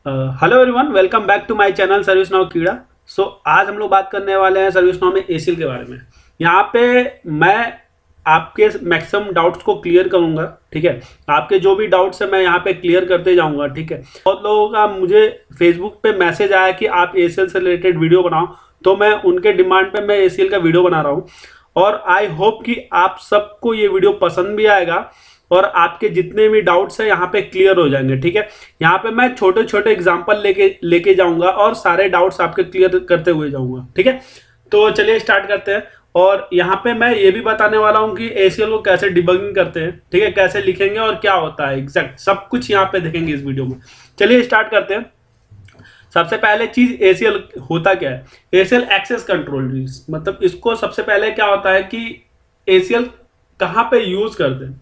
Hello everyone, welcome back to my channel service now कीड़ा। आज हम लोग बात करने वाले हैं सर्विस नाउ में एसीएल के बारे में। यहाँ पे मैं आपके मैक्सिमम डाउट्स को क्लियर करूंगा। ठीक है, आपके जो भी डाउट्स है मैं यहाँ पे क्लियर करते जाऊंगा। ठीक है, बहुत लोगों का मुझे फेसबुक पे मैसेज आया कि आप एसीएल से रिलेटेड वीडियो बनाओ, तो मैं उनके डिमांड पे मैं एसीएल का वीडियो बना रहा हूँ। और आई होप कि आप सबको ये वीडियो पसंद भी आएगा और आपके जितने भी डाउट्स हैं यहाँ पे क्लियर हो जाएंगे। ठीक है, यहाँ पे मैं छोटे छोटे एग्जांपल लेके जाऊंगा और सारे डाउट्स आपके क्लियर करते हुए जाऊंगा। ठीक है, तो चलिए स्टार्ट करते हैं। और यहाँ पे मैं ये भी बताने वाला हूँ कि एसीएल को कैसे डिबगिंग करते हैं। ठीक है, कैसे लिखेंगे और क्या होता है एग्जैक्ट सब कुछ यहाँ पे देखेंगे इस वीडियो में। चलिए स्टार्ट करते हैं। सबसे पहले चीज एसीएल होता क्या है? एसीएल एक्सेस कंट्रोल, मतलब इसको सबसे पहले क्या होता है कि एसीएल कहाँ पे यूज करते हैं।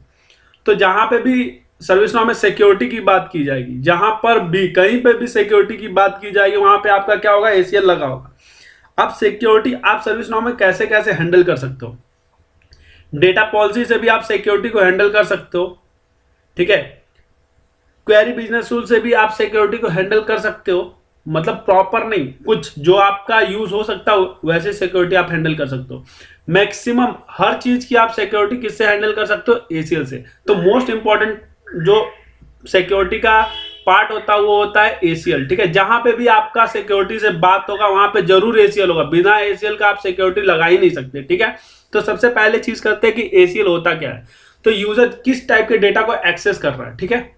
तो जहां पे भी सर्विस नाउ में सिक्योरिटी की बात की जाएगी, जहां पर भी कहीं पे भी सिक्योरिटी की बात की जाएगी, वहां पे आपका क्या होगा? एसीएल लगा होगा। अब सिक्योरिटी आप सर्विस नाउ में कैसे कैसे हैंडल कर सकते हो? डेटा पॉलिसी से भी आप सिक्योरिटी को हैंडल कर सकते हो। ठीक है, क्वेरी बिजनेस टूल से भी आप सिक्योरिटी को हैंडल कर सकते हो, मतलब प्रॉपर नहीं, कुछ जो आपका यूज हो सकता हो वैसे सिक्योरिटी आप हैंडल कर सकते हो। मैक्सिमम हर चीज की आप सिक्योरिटी किससे हैंडल कर सकते हो? एसीएल से। तो मोस्ट इंपॉर्टेंट जो सिक्योरिटी का पार्ट होता है वो होता है एसीएल। ठीक है, जहां पे भी आपका सिक्योरिटी से बात होगा वहां पे जरूर एसीएल होगा। बिना एसीएल का आप सिक्योरिटी लगा ही नहीं सकते। ठीक है, तो सबसे पहले चीज करते हैं कि एसीएल होता क्या है। तो यूजर किस टाइप के डेटा को एक्सेस कर रहा है। ठीक है,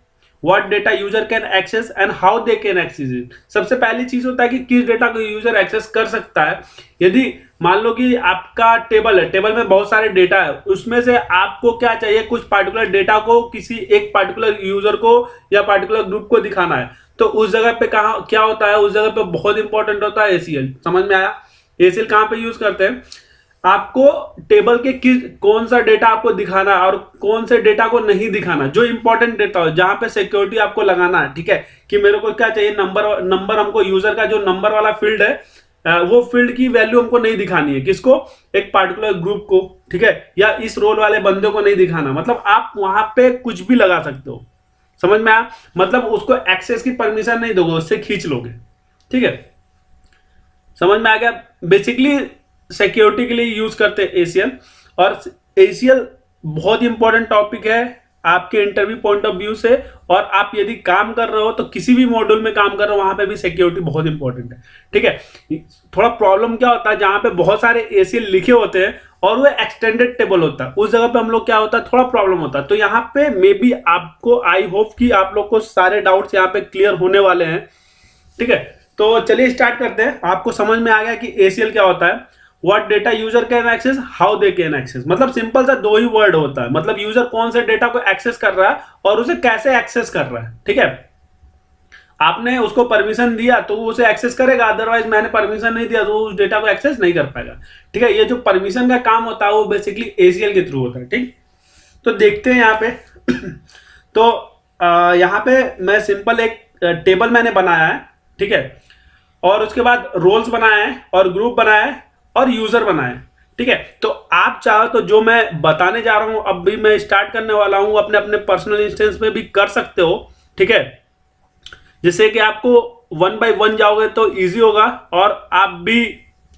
what data user can access and how they can access it. सबसे पहली चीज होता है कि किस डेटा को यूजर एक्सेस कर सकता है। यदि मान लो कि आपका टेबल है, टेबल में बहुत सारे डेटा है, उसमें से आपको क्या चाहिए? कुछ पार्टिकुलर डेटा को किसी एक पार्टिकुलर यूजर को या पार्टिकुलर ग्रुप को दिखाना है। तो उस जगह पे कहा क्या होता है? उस जगह पे बहुत इंपॉर्टेंट होता है एसीएल। समझ में आया? एसीएल कहां पे यूज करते हैं? आपको टेबल के किस कौन सा डेटा आपको दिखाना है और कौन से डेटा को नहीं दिखाना, जो इंपॉर्टेंट डेटा हो, जहां पे सिक्योरिटी आपको लगाना है। ठीक है, कि मेरे को क्या चाहिए? नंबर हमको यूजर का जो नंबर वाला फील्ड है, वो फील्ड की वैल्यू हमको नहीं दिखानी है। किसको? एक पार्टिकुलर ग्रुप को। ठीक है, या इस रोल वाले बंदे को नहीं दिखाना। मतलब आप वहां पे कुछ भी लगा सकते हो। समझ में आया? मतलब उसको एक्सेस की परमिशन नहीं दोगे, उससे खींच लोगे। ठीक है, समझ में आ गया? बेसिकली सिक्योरिटी के लिए यूज करते हैं एसीएल। और एसीएल बहुत इंपॉर्टेंट टॉपिक है आपके इंटरव्यू पॉइंट ऑफ व्यू से। और आप यदि काम कर रहे हो तो किसी भी मॉड्यूल में काम कर रहे हो वहां पे भी सिक्योरिटी बहुत इंपॉर्टेंट है। ठीक है, थोड़ा प्रॉब्लम क्या होता है, जहां पे बहुत सारे एसीएल लिखे होते हैं और वो एक्सटेंडेड टेबल होता है, उस जगह पे हम लोग क्या होता है, थोड़ा प्रॉब्लम होता है। तो यहाँ पे मे बी आपको, आई होप कि आप लोग को सारे डाउट्स यहाँ पे क्लियर होने वाले हैं। ठीक है, तो चलिए स्टार्ट करते हैं। आपको समझ में आ गया कि एसीएल क्या होता है? What data user can access, how they can access. मतलब सिंपल सा दो ही वर्ड होता है। मतलब यूजर कौन से डेटा को एक्सेस कर रहा है और उसे कैसे एक्सेस कर रहा है। ठीक है, आपने उसको परमिशन दिया तो वो उसे एक्सेस करेगा, अदरवाइज मैंने परमिशन नहीं दिया तो उस डेटा को एक्सेस नहीं कर पाएगा। ठीक है, ये जो परमिशन का काम होता है वो बेसिकली एसीएल के थ्रू होता है। ठीक, तो देखते हैं यहाँ पे तो यहाँ पे मैं सिंपल एक टेबल मैंने बनाया है। ठीक है, और उसके बाद रोल्स बनाए हैं और ग्रुप बनाया है और यूजर बनाए। ठीक है, तो आप चाहो तो जो मैं बताने जा रहा हूं, अब भी मैं स्टार्ट करने वाला हूं, अपने अपने पर्सनल इंस्टेंस में भी कर सकते हो। ठीक है, जिससे कि आपको वन बाय वन जाओगे तो इजी होगा और आप भी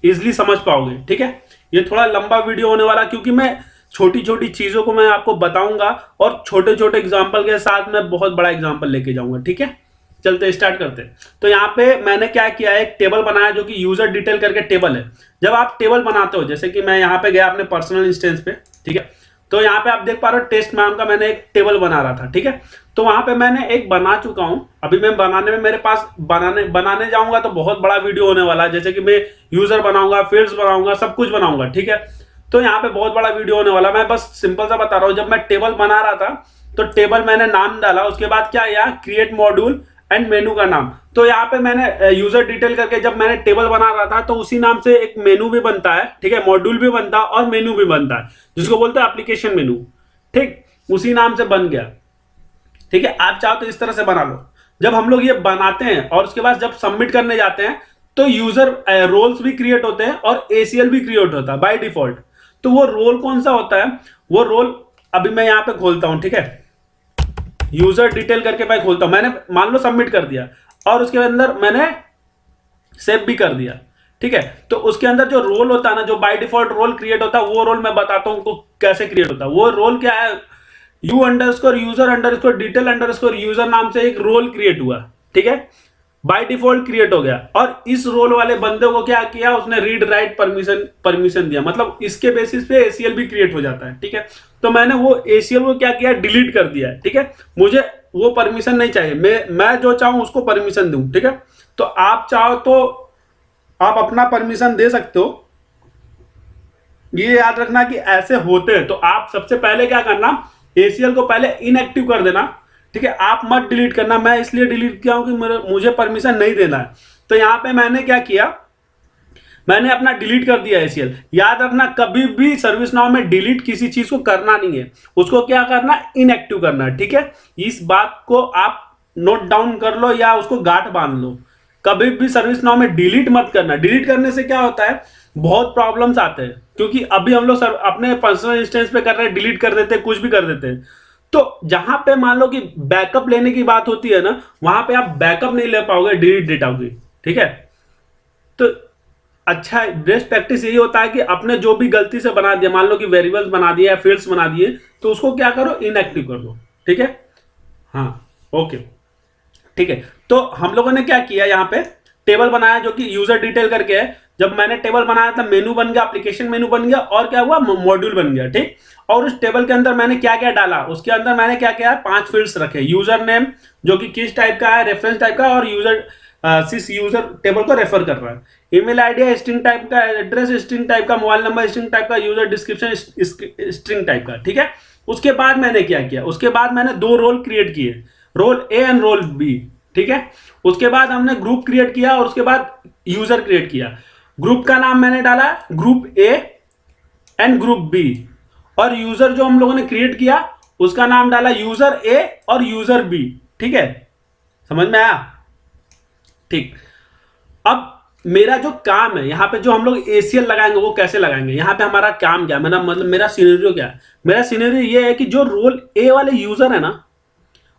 इजीली समझ पाओगे। ठीक है, ये थोड़ा लंबा वीडियो होने वाला, क्योंकि मैं छोटी छोटी चीजों को मैं आपको बताऊंगा और छोटे छोटे एग्जाम्पल के साथ मैं बहुत बड़ा एग्जाम्पल लेके जाऊंगा। ठीक है, चलते स्टार्ट करते हैं। तो यहाँ पे मैंने क्या किया है, एक टेबल बनाया जो कि यूजर डिटेल करके टेबल है। जब आप टेबल बनाते हो, जैसे कि मैं यहाँ पे गया अपने पर्सनल इंस्टेंस पे। ठीक है, तो यहाँ पे आप देख पा रहे हो टेस्ट नाम का मैंने एक टेबल बना रहा था। ठीक है, तो वहां पे मैंने एक बना चुका हूं। अभी मैं बनाने में, मेरे पास बनाने जाऊंगा तो बहुत बड़ा वीडियो होने वाला है। जैसे कि मैं यूजर बनाऊंगा, फील्ड्स बनाऊंगा, सब कुछ बनाऊंगा। ठीक है, तो यहाँ पे बहुत बड़ा वीडियो होने वाला। मैं बस सिंपल सा बता रहा हूँ। जब मैं टेबल बना रहा था तो टेबल मैंने नाम डाला, उसके बाद क्या आया, क्रिएट मॉड्यूल एंड मेनू का नाम। तो यहाँ पे मैंने यूजर डिटेल करके जब मैंने टेबल बना रहा था तो उसी नाम से एक मेनू भी बनता है। ठीक है, मॉड्यूल भी बनता है और मेनू भी बनता है, जिसको बोलते हैं एप्लीकेशन मेनू। ठीक, उसी नाम से बन गया। ठीक है, आप चाहो तो इस तरह से बना लो। जब हम लोग ये बनाते हैं और उसके बाद जब सबमिट करने जाते हैं तो यूजर रोल्स भी क्रिएट होते हैं और एसीएल भी क्रिएट होता है बाय डिफॉल्ट। तो वो रोल कौन सा होता है? वो रोल अभी मैं यहां पे खोलता हूं। ठीक है, यूजर डिटेल करके मैं खोलता हूं, मैंने मान लो सबमिट कर दिया। और उसके अंदर मैंने सेव भी कर दिया। ठीक है, तो उसके अंदर जो रोल होता है ना, जो बाय डिफॉल्ट रोल क्रिएट होता है, वो रोल मैं बताता हूं कैसे क्रिएट होता है। वो रोल क्या है, u_user_डिटेल_यूजर नाम से एक रोल क्रिएट हुआ। ठीक है, बाय डिफॉल्ट क्रिएट हो गया, और इस रोल वाले बंदे को क्या किया, उसने रीड राइट परमिशन दिया, मतलब इसके बेसिस पे एसीएल भी क्रिएट हो जाता है। ठीक है, तो मैंने वो एसीएल को क्या किया, डिलीट कर दिया है। ठीक है, मुझे वो परमिशन नहीं चाहिए, मैं जो चाहूं उसको परमिशन दूं। ठीक है, तो आप चाहो तो आप अपना परमिशन दे सकते हो। ये याद रखना कि ऐसे होते हैं, तो आप सबसे पहले क्या करना, एसीएल को पहले इनएक्टिव कर देना। ठीक है, आप मत डिलीट करना, मैं इसलिए डिलीट किया हूं कि मुझे परमिशन नहीं देना है। तो यहां पे मैंने क्या किया, मैंने अपना डिलीट कर दिया एसीएल। याद रखना, कभी भी सर्विस नाउ में डिलीट किसी चीज को करना नहीं है, उसको क्या करना, इनएक्टिव करना है। ठीक है, इस बात को आप नोट डाउन कर लो या उसको गांठ बांध लो। कभी भी सर्विस नाउ में डिलीट मत करना। डिलीट करने से क्या होता है, बहुत प्रॉब्लम्स आते हैं, क्योंकि अभी हम लोग अपने पर्सनल इंस्टेंस पे कर रहे हैं, डिलीट कर देते हैं, कुछ भी कर देते हैं। तो जहां पे मान लो कि बैकअप लेने की बात होती है ना, वहां पे आप बैकअप नहीं ले पाओगे, डिलीट डेटा होगी। ठीक है, तो अच्छा बेस्ट प्रैक्टिस यही होता है कि आपने जो भी गलती से बना दिया, मान लो कि वेरिएबल्स बना दिया या फील्ड्स बना दिए, तो उसको क्या करो, इनएक्टिव कर दो। ठीक है, हाँ, ओके। ठीक है, तो हम लोगों ने क्या किया, यहाँ पे टेबल बनाया जो कि यूजर डिटेल करके है। जब मैंने टेबल बनाया था, मेनू बन गया, एप्लीकेशन मेनू बन गया, और क्या हुआ, मॉड्यूल बन गया। ठीक, और उस टेबल के अंदर मैंने क्या क्या डाला, उसके अंदर मैंने क्या किया, 5 फील्ड्स रखे। यूजर नेम जो कि किस टाइप का है, रेफरेंस टाइप का, और यूजर टेबल को रेफर कर रहा है। ईमेल आईडी स्ट्रिंग टाइप का, एड्रेस स्ट्रिंग टाइप का, मोबाइल नंबर स्ट्रिंग टाइप का, यूजर डिस्क्रिप्शन स्ट्रिंग टाइप का। ठीक है, उसके बाद मैंने क्या किया, उसके बाद मैंने 2 रोल क्रिएट किए, role A and role B. ठीक है, उसके बाद हमने ग्रुप क्रिएट किया, और उसके बाद यूजर क्रिएट किया। ग्रुप का नाम मैंने डाला group A and group B, और यूजर जो हम लोगों ने क्रिएट किया उसका नाम डाला यूजर ए और यूजर बी। ठीक है, समझ में आया? ठीक, अब मेरा जो काम है यहाँ पे, जो हम लोग एसीएल लगाएंगे वो कैसे लगाएंगे, यहाँ पे हमारा काम क्या है, मेरा सिनेरियो क्या है। मेरा सिनेरियो ये है कि जो रोल ए वाले यूजर है ना,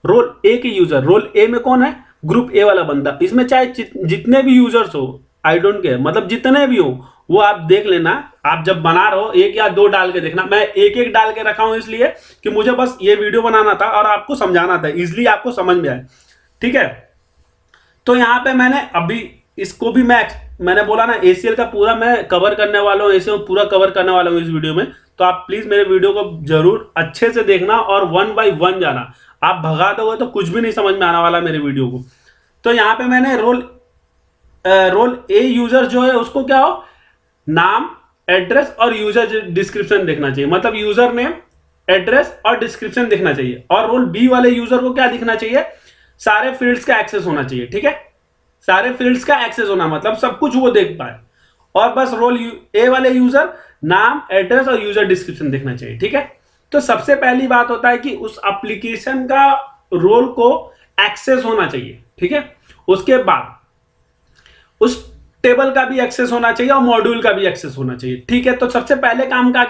रोल ए के यूजर, रोल ए में कौन है, ग्रुप ए वाला बंदा। इसमें चाहे जितने भी यूजर्स हो, आई डोंट केयर, मतलब जितने भी हो वो आप देख लेना। आप जब बना रहे हो 1 या 2 डाल के देखना। मैं एक डाल के रखा हूं इसलिए कि मुझे बस ये वीडियो बनाना था और आपको समझाना था, इजिली आपको समझ में आए। ठीक है, तो यहां पे मैंने अभी इसको भी मैंने बोला ना, एसीएल का पूरा मैं कवर करने वाला हूं, एसीएल पूरा कवर करने वाला हूं इस वीडियो में। तो आप प्लीज मेरे वीडियो को जरूर अच्छे से देखना और 1 बाय 1 जाना। आप भगा दोगे तो कुछ भी नहीं समझ में आने वाला मेरे वीडियो को। तो यहां पे मैंने रोल ए यूजर जो है उसको क्या हो, नाम, एड्रेस और यूजर डिस्क्रिप्शन देखना चाहिए, मतलब यूजर नेम, एड्रेस और डिस्क्रिप्शन दिखना चाहिए। और रोल बी वाले यूजर को क्या दिखना चाहिए, सारे फील्ड्स का एक्सेस होना चाहिए। ठीक है, सारे फील्ड्स का एक्सेस होना मतलब सब कुछ वो देख पाए। और बस रोल ए वाले यूजर नाम, एड्रेस और यूजर डिस्क्रिप्शन देखना चाहिए। ठीक है, तो सबसे पहली बात होता है कि उस एप्लीकेशन का रोल को एक्सेस होना चाहिए। ठीक है, उसके बाद उस टेबल का भी एक्सेस होना चाहिए और मॉड्यूल का भी एक्सेस होना चाहिए। ठीक है, तो सबसे पहले काम क्या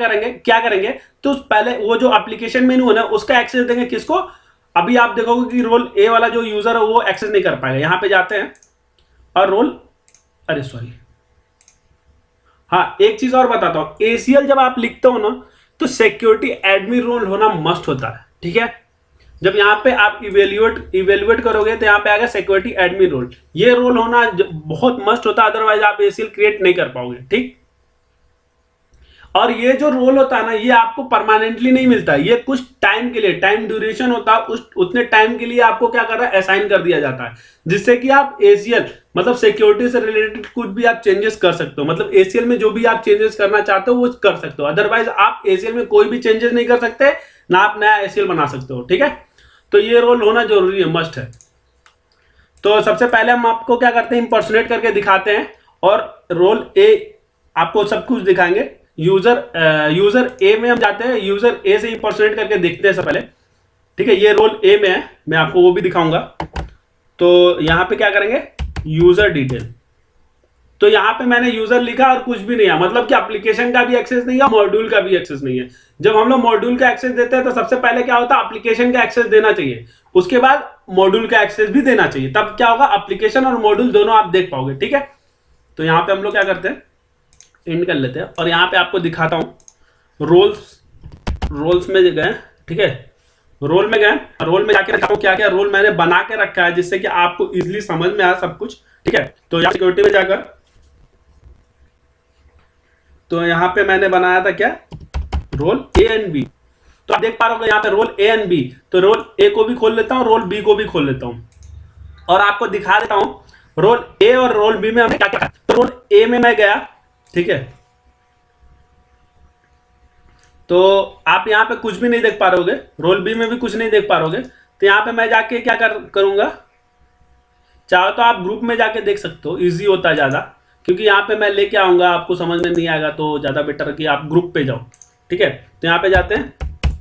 करेंगे, तो पहले वो जो एप्लीकेशन मेनू है ना उसका एक्सेस देंगे किसको। अभी आप देखोगे कि रोल ए वाला जो यूजर है वो एक्सेस नहीं कर पाएगा। यहां पे जाते हैं और हाँ, एक चीज और बताता हूं, एसीएल जब आप लिखते हो ना तो सिक्योरिटी एडमिन रोल होना मस्ट होता है। ठीक है, जब यहाँ पे आप इवेल्युएट करोगे तो यहाँ पे आएगा सिक्योरिटी एडमिन रोल, ये रोल होना बहुत मस्ट होता है, अदरवाइज आप एसीएल क्रिएट नहीं कर पाओगे। ठीक, और ये जो रोल होता है ना ये आपको परमानेंटली नहीं मिलता, ये कुछ टाइम के लिए, टाइम ड्यूरेशन होता है, उतने टाइम के लिए आपको क्या कर रहा है, असाइन कर दिया जाता है, जिससे कि आप एसीएल मतलब सिक्योरिटी से रिलेटेड कुछ भी आप चेंजेस कर सकते हो। मतलब एसीएल में जो भी आप चेंजेस करना चाहते हो वो कर सकते हो, अदरवाइज आप एसीएल में कोई भी चेंजेस नहीं कर सकते, ना आप नया एसीएल बना सकते हो। ठीक है, तो ये रोल होना जरूरी है, मस्ट है। तो सबसे पहले हम आपको क्या करते हैं, इंपर्सोनेट करके दिखाते हैं, और रोल ए आपको सब कुछ दिखाएंगे। यूजर ए में हम जाते हैं, यूजर ए से इंपर्सोनेट करके देखते हैं सबसे पहले। ठीक है, ये रोल ए में है, मैं आपको वो भी दिखाऊंगा। तो यहां पे क्या करेंगे, यूजर डिटेल, तो यहाँ पे मैंने यूजर लिखा और कुछ भी नहीं है, मतलब कि एप्लीकेशन का भी एक्सेस नहीं है, मॉड्यूल का भी एक्सेस नहीं है। जब हम लोग मॉड्यूल का एक्सेस देते हैं तो सबसे पहले क्या होता है, एप्लीकेशन का एक्सेस देना चाहिए, उसके बाद मॉड्यूल का एक्सेस भी देना चाहिए, तब क्या होगा, एप्लीकेशन और मॉड्यूल दोनों आप देख पाओगे। ठीक है, तो यहाँ पे हम लोग क्या करते हैं, एंड कर लेते हैं और यहाँ पे आपको दिखाता हूँ रोल्स में गए। ठीक है, रोल में गए, रोल में जाके दिखाता हूँ क्या क्या रोल मैंने बना के रखा है, जिससे कि आपको इजीली समझ में आए सब कुछ। ठीक है, तो यहाँ सिक्योरिटी में जाकर, तो यहाँ पे मैंने बनाया था क्या, रोल ए एंड बी। तो आप देख पा रहे हो यहाँ पे रोल ए एंड बी, तो रोल ए को भी खोल लेता हूँ, रोल बी को भी खोल लेता हूँ और आपको दिखा देता हूँ रोल ए और रोल बी में हमने क्या क्या। तो रोल ए में मैं गया, ठीक है, तो आप यहाँ पे कुछ भी नहीं देख पा रहोगे, रोल बी में भी कुछ नहीं देख पा रहोगे। तो यहाँ पे मैं जाके क्या करूंगा, चाहो तो आप ग्रुप में जाके देख सकते हो, इजी होता है ज़्यादा, क्योंकि यहाँ पे मैं लेके आऊँगा, आपको समझ में नहीं आएगा तो ज़्यादा बेटर कि आप ग्रुप पे जाओ। ठीक है, तो यहाँ पे जाते हैं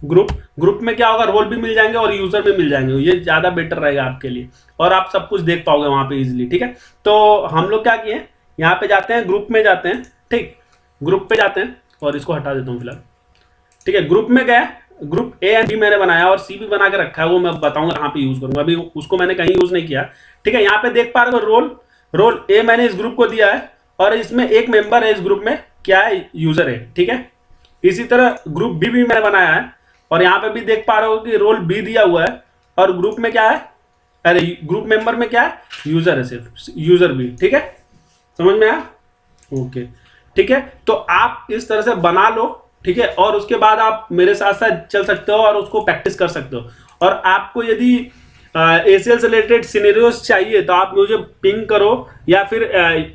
ग्रुप में क्या होगा, रोल भी मिल जाएंगे और यूज़र भी मिल जाएंगे, ये ज़्यादा बेटर रहेगा आपके लिए और आप सब कुछ देख पाओगे वहाँ पे इजीली। ठीक है, तो हम लोग क्या किए, यहाँ पे जाते हैं, ग्रुप में जाते हैं। ठीक, ग्रुप पे जाते हैं और इसको हटा देता हूँ फिलहाल। ठीक है, ग्रुप में गए, ग्रुप ए एंड बी मैंने बनाया और सी भी बना के रखा है, वो मैं बताऊंगा कहाँ पे यूज करूंगा, अभी उसको मैंने कहीं यूज नहीं किया। ठीक है, यहाँ पे देख पा रहे हो रोल ए मैंने इस ग्रुप को दिया है और इसमें एक मेंबर है, इस ग्रुप में क्या है, यूजर है। ठीक है, इसी तरह ग्रुप बी भी मैंने बनाया है और यहाँ पे भी देख पा रहे हो कि रोल बी दिया हुआ है और ग्रुप में क्या है, अरे ग्रुप मेंबर में क्या है, यूजर है, सिर्फ यूजर बी। ठीक है, समझ में आया, ओके। ठीक है, तो आप इस तरह से बना लो। ठीक है, और उसके बाद आप मेरे साथ साथ चल सकते हो और उसको प्रैक्टिस कर सकते हो। और आपको यदि एसीएल से रिलेटेड सिनेरियोस चाहिए तो आप मुझे पिंग करो या फिर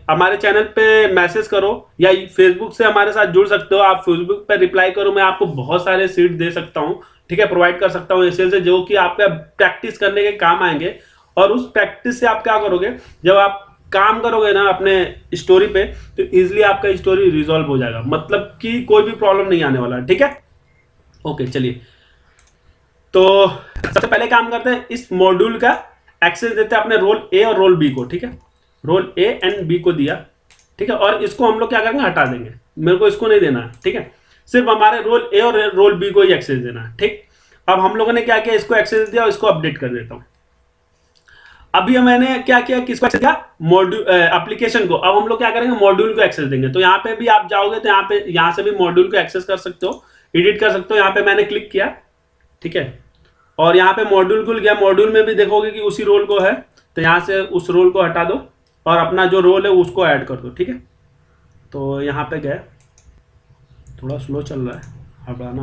हमारे चैनल पे मैसेज करो या फेसबुक से हमारे साथ जुड़ सकते हो, आप फेसबुक पे रिप्लाई करो, मैं आपको बहुत सारे सीट दे सकता हूँ। ठीक है, प्रोवाइड कर सकता हूँ एसीएल से, जो कि आपका प्रैक्टिस करने के काम आएंगे। और उस प्रैक्टिस से आप क्या करोगे, जब आप काम करोगे ना अपने स्टोरी पे, तो इजीली आपका स्टोरी रिजॉल्व हो जाएगा, मतलब कि कोई भी प्रॉब्लम नहीं आने वाला। ठीक है, ओके, चलिए, तो सबसे पहले काम करते हैं, इस मॉड्यूल का एक्सेस देते हैं अपने रोल ए और रोल बी को। ठीक है, रोल ए एंड बी को दिया। ठीक है, और इसको हम लोग क्या करेंगे, हटा देंगे, मेरे को इसको नहीं देना है। ठीक है, सिर्फ हमारे रोल ए और रोल बी को ही एक्सेस देना है। ठीक, अब हम लोगों ने क्या किया, इसको एक्सेस दिया और इसको अपडेट कर देता हूं। अभी मैंने क्या किया, किसको एक्सेस दिया, मॉड्यूल एप्लीकेशन को। अब हम लोग क्या करेंगे, मॉड्यूल को एक्सेस देंगे। तो यहाँ पे भी आप जाओगे तो यहाँ से भी मॉड्यूल को एक्सेस कर सकते हो, एडिट कर सकते हो। यहाँ पे मैंने क्लिक किया, ठीक है, और यहाँ पे मॉड्यूल खुल गया। मॉड्यूल में भी देखोगे कि उसी रोल को है, तो यहाँ से उस रोल को हटा दो और अपना जो रोल है उसको ऐड कर दो। ठीक है, तो यहाँ पे गए, थोड़ा स्लो चल रहा है, हटाना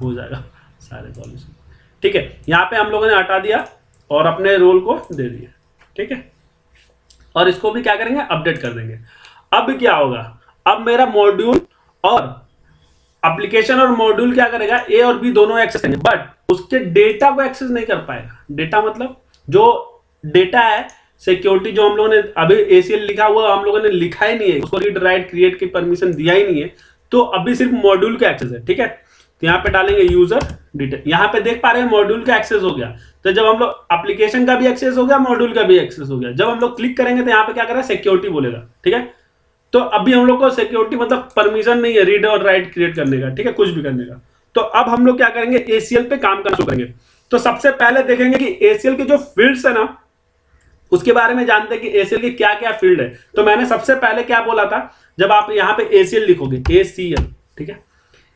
हो जाएगा सारे सॉल्यूशन। ठीक है, यहाँ पे हम लोगों ने हटा दिया और अपने रोल को दे दिया। ठीक है, और इसको भी क्या करेंगे, अपडेट कर देंगे। अब क्या होगा, अब मेरा मॉड्यूल और एप्लीकेशन और मॉड्यूल क्या करेगा, ए और बी दोनों एक्सेस करेंगे, बट उसके डेटा को एक्सेस नहीं कर पाएगा। डेटा मतलब जो डेटा है, सिक्योरिटी जो हम लोगों ने अभी एसीएल लिखा हुआ हम लोगों ने लिखा ही नहीं है, उसको रीड राइट क्रिएट की परमिशन दिया ही नहीं है, तो अभी सिर्फ मॉड्यूल का एक्सेस है। ठीक है, तो यहाँ पे डालेंगे यूजर डिटेल। यहाँ पे देख पा रहे हैं मॉड्यूल का एक्सेस हो गया। तो जब हम लोग एप्लीकेशन का भी एक्सेस हो गया, मॉड्यूल का भी एक्सेस हो गया। जब हम लोग क्लिक करेंगे तो यहाँ पे क्या कर रहा है, सिक्योरिटी बोलेगा। ठीक है, तो अभी हम लोग को सिक्योरिटी मतलब परमिशन नहीं है रीड और राइट क्रिएट करने का, ठीक है, कुछ भी करने का। तो अब हम लोग क्या करेंगे, एसीएल पे काम करना शुरू करेंगे। तो सबसे पहले देखेंगे कि एसीएल के जो फील्ड्स है ना, उसके बारे में जानते हैं कि एसीएल के क्या क्या फील्ड है। तो मैंने सबसे पहले क्या बोला था, जब आप यहाँ पे एसीएल लिखोगे, एसीएल, ठीक है,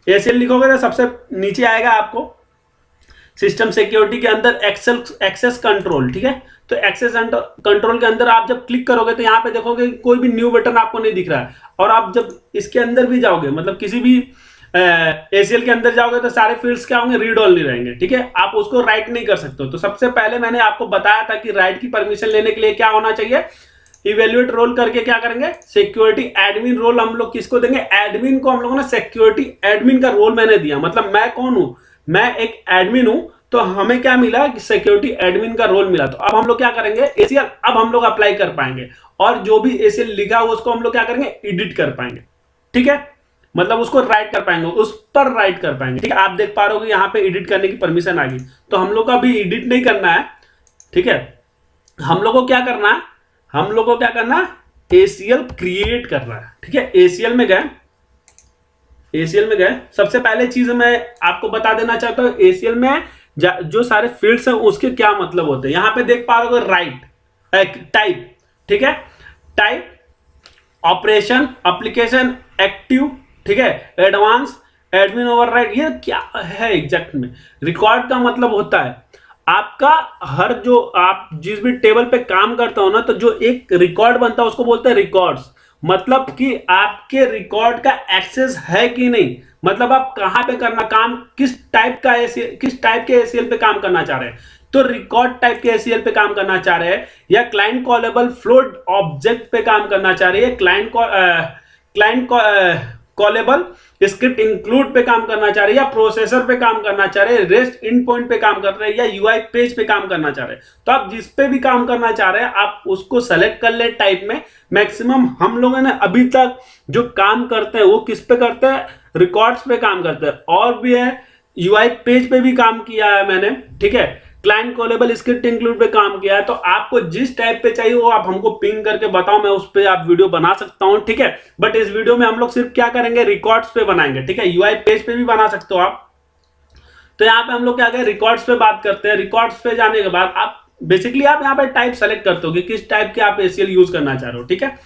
एसीएल लिखोगे तो सबसे नीचे आएगा आपको सिस्टम सिक्योरिटी के अंदर एक्सेस कंट्रोल। ठीक है, तो एक्सेस कंट्रोल के अंदर आप जब क्लिक करोगे तो यहाँ पे देखोगे कोई भी न्यू बटन आपको नहीं दिख रहा है। और आप जब इसके अंदर भी जाओगे, मतलब किसी भी एसीएल के अंदर जाओगे, तो सारे फील्ड्स क्या होंगे, रीड ऑल नहीं रहेंगे। ठीक है, आप उसको राइट नहीं कर सकते हो। तो सबसे पहले मैंने आपको बताया था कि राइट की परमिशन लेने के लिए क्या होना चाहिए, इवेल्युएट रोल करके क्या करेंगे, सिक्योरिटी एडमिन रोल हम लोग किसको देंगे, एडमिन को। हम लोगों ने सिक्योरिटी एडमिन का रोल मैंने दिया, मतलब मैं कौन हूं, मैं एक एडमिन हूं, तो हमें क्या मिला, सिक्योरिटी एडमिन का रोल मिला। तो अब हम लोग क्या करेंगे, एसीएल अब हम लोग अप्लाई कर पाएंगे और जो भी एसीएल लिखा हुआ उसको हम लोग क्या करेंगे, एडिट कर पाएंगे। ठीक है, मतलब उसको राइट कर पाएंगे, उस पर राइट कर पाएंगे। ठीक है, आप देख पा रहे हो यहाँ पे एडिट करने की परमिशन आ गई। तो हम लोग का भी एडिट नहीं करना है। ठीक है, हम लोग को क्या करना है, हम लोग को क्या करना है, ACL क्रिएट कर रहा है, ठीक है। ACL में गए, सबसे पहले चीज मैं आपको बता देना चाहता हूं, ACL में जो सारे फील्ड्स हैं उसके क्या मतलब होते हैं। यहां पे देख पा रहे हो राइट, टाइप, ठीक है, टाइप, ऑपरेशन, एप्लीकेशन, एक्टिव, ठीक है, एडवांस, एडमिन ओवरराइड, ये क्या है एग्जैक्ट में। रिकॉर्ड का मतलब होता है आपका हर जो आप जिस भी टेबल पे काम करते हो ना, तो जो एक रिकॉर्ड बनता है उसको बोलते हैं रिकॉर्ड्स। मतलब कि आपके रिकॉर्ड का एक्सेस है कि नहीं, मतलब आप कहां पे करना काम, किस टाइप के एसीएल पे काम करना चाह रहे हैं। तो रिकॉर्ड टाइप के एसीएल पे काम करना चाह रहे हैं, या क्लाइंट कॉलेबल फ्लोट ऑब्जेक्ट पे काम करना चाह रहे हैं, क्लाइंट कॉलेबल स्क्रिप्ट इंक्लूड पे काम करना चाह रहे हैं, या प्रोसेसर पे काम करना चाह रहे हैं, रेस्ट इन पॉइंट पे काम कर रहे हैं, या यूआई पेज पे काम करना चाह रहे हैं। तो आप जिस पे भी काम करना चाह रहे हैं आप उसको सेलेक्ट कर ले टाइप में। मैक्सिमम हम लोगों ने अभी तक जो काम करते हैं वो किस पे करते हैं, रिकॉर्ड्स पे काम करते हैं। और भी है, यूआई पेज पे भी काम किया है मैंने, ठीक है, क्लाइंट कॉलेबल स्क्रिप्ट इंक्लूड पे काम किया है। तो आपको जिस टाइप पे चाहिए वो आप हमको पिंग करके बताओ, मैं उस पे आप वीडियो बना सकता हूं, ठीक है। बट इस वीडियो में हम लोग सिर्फ क्या करेंगे, रिकॉर्ड्स पे बनाएंगे, ठीक है। यूआई पेज पे भी बना सकते हो आप। तो यहाँ पे हम लोग क्या करें, रिकॉर्ड्स पे बात करते हैं। रिकॉर्ड्स पे जाने के बाद आप बेसिकली आप यहाँ पे टाइप सेलेक्ट करते हो कि किस टाइप के आप एसीएल यूज करना चाह रहे हो, ठीक है।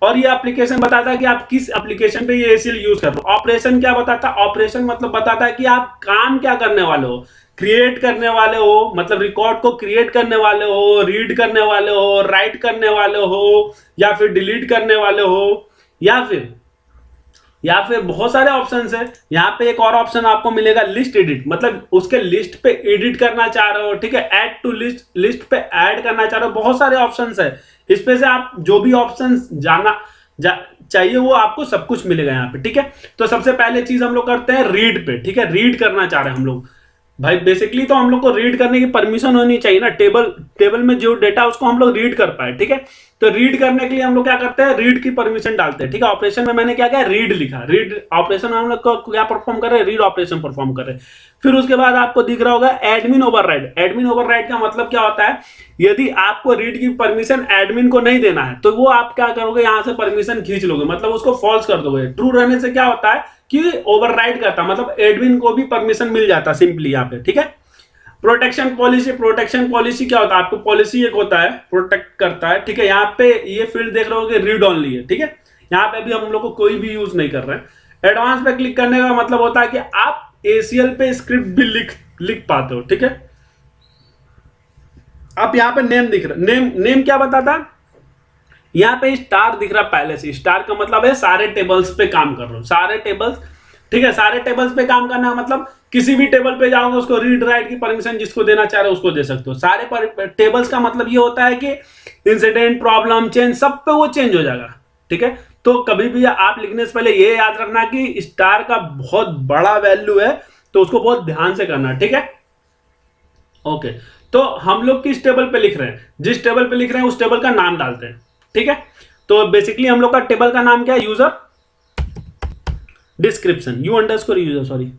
और ये एप्लीकेशन बताता है कि आप किस एप्लीकेशन पे ये एसीएल यूज कर रहे हो। ऑपरेशन क्या बताता है, ऑपरेशन मतलब बताता है कि आप काम क्या करने वाले हो, क्रिएट करने वाले हो, मतलब रिकॉर्ड को क्रिएट करने वाले हो, रीड करने वाले हो, राइट करने वाले हो, या फिर डिलीट करने वाले हो, या फिर बहुत सारे ऑप्शंस है। यहाँ पे एक और ऑप्शन आपको मिलेगा लिस्ट एडिट, मतलब उसके लिस्ट पे एडिट करना चाह रहे हो, ठीक है, ऐड टू लिस्ट, लिस्ट पे ऐड करना चाह रहे हो। बहुत सारे ऑप्शंस है, इसमें से आप जो भी ऑप्शंस चाहिए वो आपको सब कुछ मिलेगा यहाँ पे, ठीक है। तो सबसे पहले चीज हम लोग करते हैं रीड पे, ठीक है, रीड करना चाह रहे हैं हम लोग। भाई बेसिकली तो हम लोग को रीड करने की परमिशन होनी चाहिए ना, टेबल में जो डेटा उसको हम लोग रीड कर पाए, ठीक है। तो रीड करने के लिए हम लोग क्या करते हैं, रीड की परमिशन डालते हैं, ठीक है। ऑपरेशन में मैंने क्या किया, रीड लिखा, रीड ऑपरेशन में हम लोग क्या परफॉर्म कर रहे हैं, रीड ऑपरेशन परफॉर्म कर रहे हैं। फिर उसके बाद आपको दिख रहा होगा एडमिन ओवरराइड। एडमिन ओवरराइड का मतलब क्या होता है, यदि आपको रीड की परमिशन एडमिन को नहीं देना है तो वो आप क्या करोगे, यहां से परमिशन खींच लोगे, मतलब उसको फॉल्स कर दोगे। ट्रू रहने से क्या होता है कि ओवरराइड करता, मतलब एडमिन को भी परमिशन मिल जाता सिंपली यहाँ पे, ठीक है। प्रोटेक्शन पॉलिसी, प्रोटेक्शन पॉलिसी क्या होता है, आपको पॉलिसी एक होता है प्रोटेक्ट करता है, ठीक है। यहाँ पे ये फील्ड देख रहे हो कि रीड ओनली है, ठीक है। यहाँ पे भी हम लोग को कोई भी यूज नहीं कर रहे हैं। एडवांस पे क्लिक करने का मतलब होता है कि आप एसीएल पे स्क्रिप्ट भी लिख पाते हो, ठीक है। आप यहाँ पे नेम दिख रहा है, नेम क्या बताता है, यहाँ पे स्टार दिख रहा है पहले से। स्टार का मतलब है सारे टेबल्स पे काम कर रहे हो, सारे टेबल्स, ठीक है। सारे टेबल्स पे काम करना मतलब किसी भी टेबल पे जाओगे उसको रीड राइट की परमिशन जिसको देना चाह रहे हो उसको दे सकते हो। सारे टेबल्स का मतलब ये होता है कि इंसिडेंट, प्रॉब्लम, चेंज, सब पे वो चेंज हो जाएगा, ठीक है। तो कभी भी आप लिखने से पहले ये याद रखना कि स्टार का बहुत बड़ा वैल्यू है, तो उसको बहुत ध्यान से करना, ठीक है। ओके, तो हम लोग किस टेबल पे लिख रहे हैं, जिस टेबल पे लिख रहे हैं उस टेबल का नाम डालते हैं, ठीक है। तो बेसिकली हम लोग का टेबल का नाम क्या है, user description, user, sorry,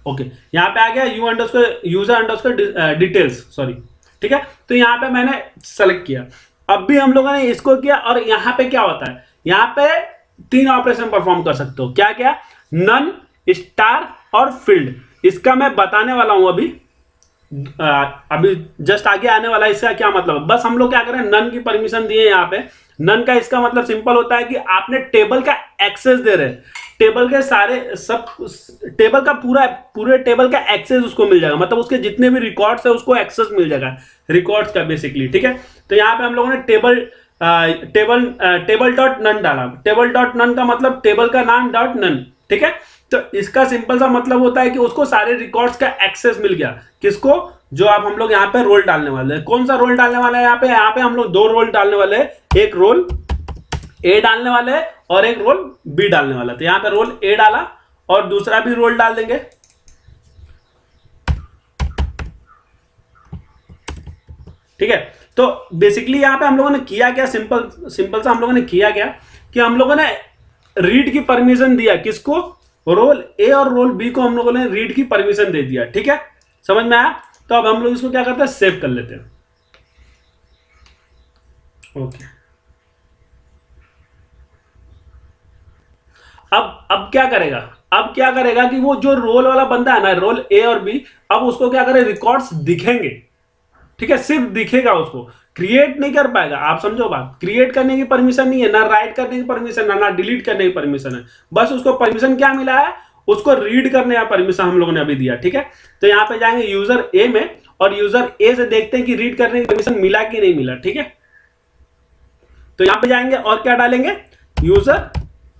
okay. यहां पे आ गया यूजर अंडरस्कोर डिटेल्स, सॉरी, ठीक है। तो यहां पे मैंने सेलेक्ट किया। अब भी हम लोगों ने इसको किया, और यहां पे क्या होता है, यहां पे 3 ऑपरेशन परफॉर्म कर सकते हो। क्या क्या, नन, स्टार और फील्ड। इसका मैं बताने वाला हूं अभी जस्ट आगे आने वाला है। इसका क्या मतलब है, बस हम लोग क्या करें, नन की परमिशन दिए यहाँ पे। नन का इसका मतलब सिंपल होता है कि आपने टेबल का एक्सेस दे रहे हैं, टेबल के सारे सब टेबल का पूरे टेबल का एक्सेस उसको मिल जाएगा, मतलब उसके जितने भी रिकॉर्ड्स है उसको एक्सेस मिल जाएगा रिकॉर्ड्स का बेसिकली, ठीक है। तो यहाँ पे हम लोगों ने टेबल डॉट नन डाला। टेबल डॉट नन का मतलब टेबल का नाम डॉट नन, ठीक है। तो इसका सिंपल सा मतलब होता है कि उसको सारे रिकॉर्ड्स का एक्सेस मिल गया। किसको, जो आप हम लोग यहाँ पे रोल डालने वाले हैं। कौन सा रोल डालने वाला है, यहाँ पे हम लोग 2 रोल डालने वाले हैं, एक रोल ए डालने वाले हैं और एक रोल बी डालने वाला। तो यहाँ पे रोल ए डाला और दूसरा भी रोल डाल देंगे, ठीक है। तो बेसिकली यहाँ पे हम लोगों ने किया क्या, सिंपल सा हम लोगों ने किया क्या कि हम लोगों ने रीड की परमिशन दिया, किसको, रोल ए और रोल बी को हम लोगों ने रीड की परमिशन दे दिया, ठीक है। समझ में आया। तो अब हम लोग इसको क्या करते हैं, सेव कर लेते हैं। ओके। अब क्या करेगा, अब क्या करेगा कि वो जो रोल वाला बंदा है ना, रोल ए और बी, अब उसको क्या करे, रिकॉर्ड्स दिखेंगे, ठीक है, सिर्फ दिखेगा, उसको क्रिएट नहीं कर पाएगा। आप समझो बात, क्रिएट करने की परमिशन नहीं है, ना राइट करने की परमिशन है, ना डिलीट करने की परमिशन है। बस उसको परमिशन क्या मिला है, उसको रीड करने का परमिशन हम लोगों ने अभी दिया, ठीक है। तो यहां पे जाएंगे यूजर ए में, और यूजर ए से देखते हैं कि रीड करने की परमिशन मिला कि नहीं मिला, ठीक है। तो यहां पे जाएंगे और क्या डालेंगे, यूजर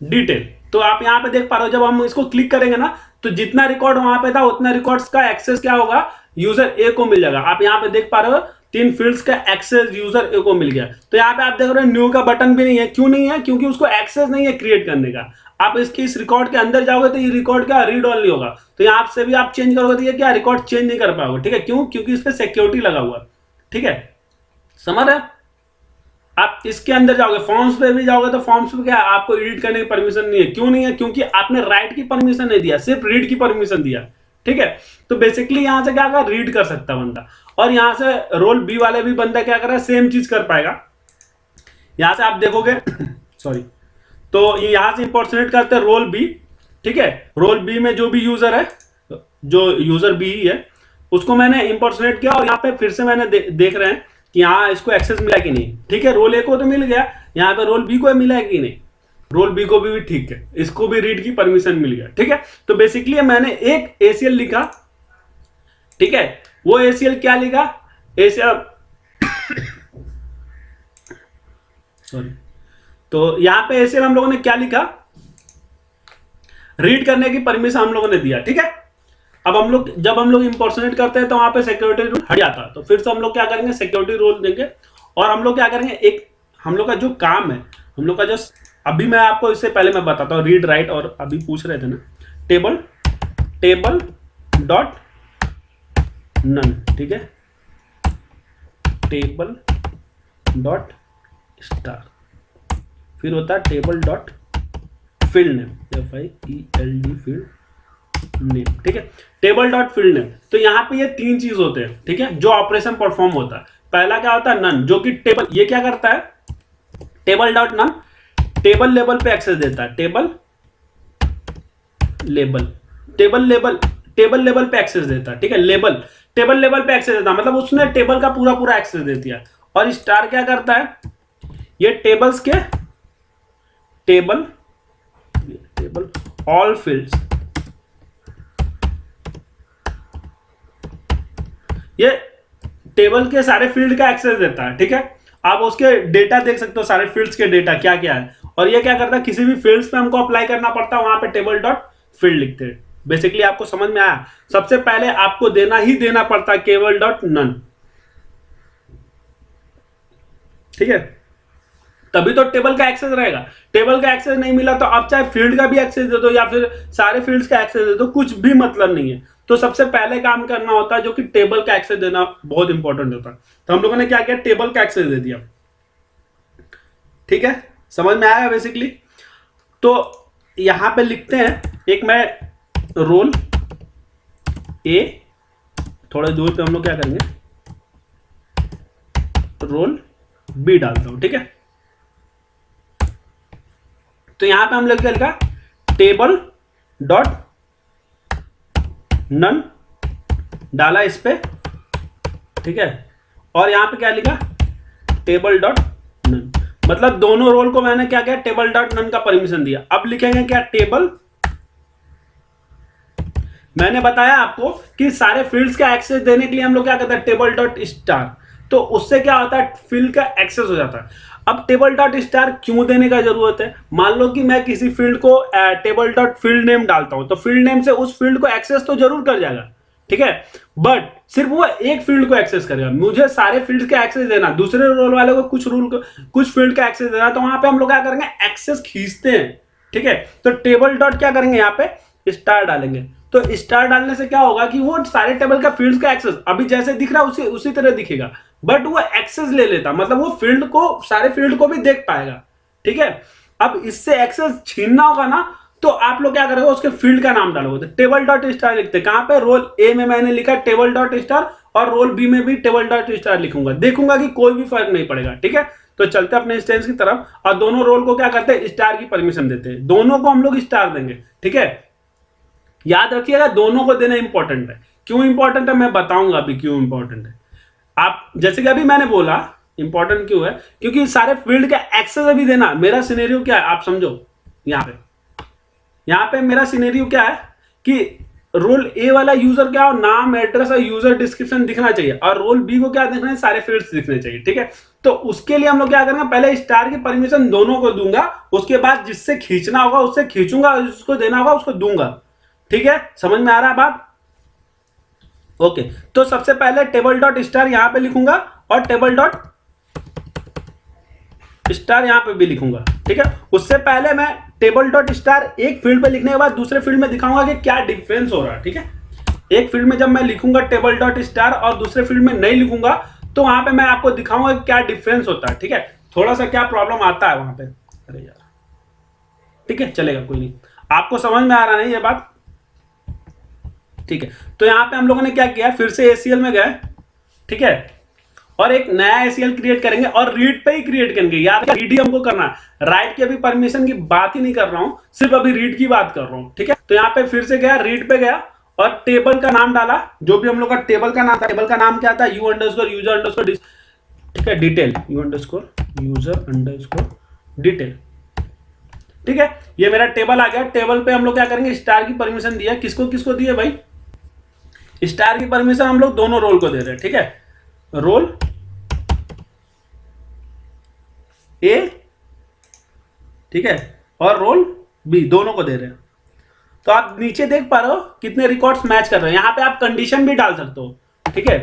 डिटेल। तो आप यहां पे देख पा रहे हो, जब हम इसको क्लिक करेंगे ना, तो जितना रिकॉर्ड वहां पे था उतना रिकॉर्ड्स का एक्सेस क्या होगा, यूजर ए को मिल जाएगा। आप यहां पे देख पा रहे हो 3 फील्ड्स का एक्सेस यूजर ए को मिल गया। तो यहां पे आप देख रहे हो न्यू का बटन भी नहीं है। क्यों नहीं है, क्योंकि उसको एक्सेस नहीं है क्रिएट करने का। आप इसके इस रिकॉर्ड के अंदर जाओगे तो ये रिकॉर्ड क्या रीड ऑनली होगा। तो यहां से भी आप चेंज करोगे तो ये क्या रिकॉर्ड चेंज नहीं कर पाओगे, ठीक है। क्यों, क्योंकि इस पर सिक्योरिटी लगा हुआ, ठीक है, समझ रहे। आप इसके अंदर जाओगे, फॉर्म्स पे भी जाओगे तो फॉर्म्स पे क्या आपको एडिट करने की परमिशन नहीं है। क्यों नहीं है, क्योंकि आपने राइट की परमिशन नहीं दिया, सिर्फ रीड की परमिशन दिया, ठीक है। तो बेसिकली यहां से क्या कर रीड कर सकता बंदा, और यहां से रोल बी वाले भी बंदा क्या कर रहा है, सेम चीज कर पाएगा। यहां से आप देखोगे सॉरी, तो यहां से इंपोर्सनेट करते हैं रोल बी, ठीक है। रोल बी में जो भी यूजर है, जो यूजर बी है, उसको मैंने इंपोर्सनेट किया, और यहाँ पे फिर से मैंने देख रहे हैं कि यहाँ इसको एक्सेस मिला कि नहीं, ठीक है। रोल ए को तो मिल गया, यहाँ पे रोल बी को मिला है कि नहीं, रोल बी को भी ठीक है, इसको भी रीड की परमिशन मिल गया, ठीक है। तो बेसिकली मैंने एक एसीएल लिखा, ठीक है। वो एसीएल क्या लिखा, एसीएल सॉरी, तो यहां पे एसीएल हम लोगों ने क्या लिखा, रीड करने की परमिशन हम लोगों ने दिया, ठीक है। अब हम लोग जब हम लोग इंपोर्सनेट करते हैं तो वहां पे सिक्योरिटी रूल हट जाता है। तो फिर से हम लोग क्या करेंगे, सिक्योरिटी रूल देंगे, और हम लोग क्या करेंगे, एक हम लोग का जो काम है, हम लोग का जो, अभी मैं आपको इससे पहले मैं बताता हूँ, रीड राइट, और अभी पूछ रहे थे ना, टेबल डॉट नन, ठीक है, टेबल डॉट स्टार, फिर होता है table dot field name, FIELD field name, ठीक है, टेबल डॉट फील्ड नेम। तो यहां पे ये 3 चीज होते हैं, ठीक है, जो ऑपरेशन परफॉर्म होता है। पहला क्या होता है, नन, जो कि टेबल, ये क्या करता है, table dot none table level पे एक्सेस देता है, टेबल लेवल पे एक्सेस देता है, ठीक है। टेबल लेवल पे एक्सेस देता है, मतलब उसने टेबल का पूरा पूरा एक्सेस दे दिया। और स्टार क्या करता है, ये टेबल्स के टेबल ऑल फील्ड्स, ये टेबल के सारे फील्ड का एक्सेस देता है, ठीक है। आप उसके डेटा देख सकते हो, सारे फील्ड्स के डेटा क्या क्या है। और ये क्या करता है, किसी भी फील्ड्स पे हमको अप्लाई करना पड़ता है, वहां पे टेबल डॉट फील्ड लिखते हैं। बेसिकली आपको समझ में आया, सबसे पहले आपको देना पड़ता है टेबल डॉट नन, ठीक है, तभी तो टेबल का एक्सेस रहेगा। टेबल का एक्सेस नहीं मिला तो आप चाहे फील्ड का भी एक्सेस दे दो या फिर सारे फील्ड्स का एक्सेस दे दो, कुछ भी मतलब नहीं है। तो सबसे पहले काम करना होता है जो कि टेबल का एक्सेस देना बहुत इंपॉर्टेंट होता है। तो हम लोगों ने क्या किया, टेबल का एक्सेस दे दिया, ठीक है, समझ में आया बेसिकली। तो यहां पे लिखते हैं, एक मैं रोल ए, थोड़ा दूर पे हम लोग क्या करेंगे, रोल बी डालता हूं, ठीक है। तो यहां पे हम लोग क्या लिखा, टेबल डॉट नन डाला इस पे, ठीक है। और यहां पे क्या लिखा, टेबल डॉट नन, मतलब दोनों रोल को मैंने क्या किया, टेबल डॉट नन का परमिशन दिया। अब लिखेंगे क्या, टेबल, मैंने बताया आपको कि सारे फील्ड्स का एक्सेस देने के लिए हम लोग क्या करते हैं, टेबल डॉट स्टार, तो उससे क्या होता है, फील्ड का एक्सेस हो जाता है। अब टेबल डॉट स्टार क्यों देने का जरूरत है, मान लो कि मैं किसी फील्ड को टेबल डॉट फील्ड नेम डालता हूं, तो फील्ड नेम से उस फील्ड को एक्सेस तो जरूर कर जाएगा, ठीक है, बट सिर्फ वो एक फील्ड को एक्सेस करेगा। मुझे सारे फील्ड का एक्सेस देना, दूसरे रोल वाले को कुछ फील्ड का एक्सेस देना, तो वहां पे हम लोग क्या करेंगे, एक्सेस खींचते हैं, ठीक है। तो टेबल डॉट क्या करेंगे, यहाँ पे स्टार डालेंगे। तो स्टार डालने से क्या होगा कि वो सारे टेबल का फील्ड्स का एक्सेस अभी जैसे दिख रहा है उसी तरह दिखेगा, बट वो एक्सेस ले लेता, मतलब वो फील्ड को, सारे फील्ड को भी देख पाएगा, ठीक है। अब इससे एक्सेस छीनना होगा ना, तो आप लोग क्या करोगे, उसके फील्ड का नाम डालोगे, तो टेबल डॉट स्टार लिखते हैं। कहां पे, रोल ए में मैंने लिखा टेबल डॉट स्टार, और रोल बी में भी टेबल डॉट स्टार लिखूंगा, देखूंगा कि कोई भी फर्क नहीं पड़ेगा। ठीक है, तो चलते अपने इंस्टेंस की तरफ और दोनों रोल को क्या करते हैं, स्टार की परमिशन देते हैं। दोनों को हम लोग स्टार देंगे। ठीक है, याद रखिएगा दोनों को देना इंपॉर्टेंट है। क्यों इंपॉर्टेंट है मैं बताऊंगा अभी क्यों इंपॉर्टेंट है। आप जैसे कि अभी मैंने बोला इंपॉर्टेंट क्यों है, क्योंकि सारे फील्ड का एक्सेस अभी देना। मेरा सिनेरियो क्या है आप समझो, यहां पे मेरा सिनेरियो क्या है कि रोल ए वाला यूजर क्या हो, नाम, एड्रेस और यूजर डिस्क्रिप्शन दिखना चाहिए, और रोल बी को क्या दिखना है, सारे फील्ड्स दिखने चाहिए। ठीक है, तो उसके लिए हम लोग क्या करेंगे, पहले स्टार की परमिशन दोनों को दूंगा, उसके बाद जिससे खींचना होगा उससे खींचूंगा, जिसको देना होगा उसको दूंगा। ठीक है, समझ में आ रहा है बात? ओके, तो सबसे पहले टेबल डॉट स्टार यहां पे लिखूंगा और टेबल डॉट स्टार यहां पे भी लिखूंगा। ठीक है, उससे पहले मैं टेबल डॉट स्टार एक फील्ड पे लिखने के बाद दूसरे फील्ड में दिखाऊंगा कि क्या डिफरेंस हो रहा है। ठीक है, एक फील्ड में जब मैं लिखूंगा टेबल डॉट स्टार और दूसरे फील्ड में नहीं लिखूंगा तो वहां पे मैं आपको दिखाऊंगा कि क्या डिफरेंस होता है। ठीक है, थोड़ा सा क्या प्रॉब्लम आता है वहां पे, अरे यार ठीक है चलेगा, कोई नहीं, आपको समझ में आ रहा नहीं ये बात? ठीक है, तो यहां पे हम लोगों ने क्या किया, फिर से एसीएल में गए। ठीक है, और एक नया एसीएल क्रिएट करेंगे और रीड पे ही क्रिएट करेंगे। यार रीड ही हमको करना है, राइट की अभी परमिशन की बात ही नहीं कर रहा हूं, सिर्फ अभी रीड की बात कर रहा हूं। ठीक है, तो यहाँ पे फिर से गया, रीड पे गया और टेबल का नाम डाला, जो भी हम लोग का टेबल का नाम था। टेबल का नाम क्या था, यू अंडरस्कोर यूजर अंडरस्कोर, ठीक है, detail, you underscore user underscore detail. ठीक है, ये मेरा टेबल आ गया। टेबल पे हम लोग क्या करेंगे, स्टार की परमिशन दिया, किसको किसको दिए भाई, स्टार की परमिशन हम लोग दोनों रोल को दे रहे हैं। ठीक है, रोल ए, ठीक है, और रोल बी दोनों को दे रहे हैं। तो आप नीचे देख पा रहे हो कितने रिकॉर्ड्स मैच कर रहे हैं। यहां पे आप कंडीशन भी डाल सकते हो। ठीक है,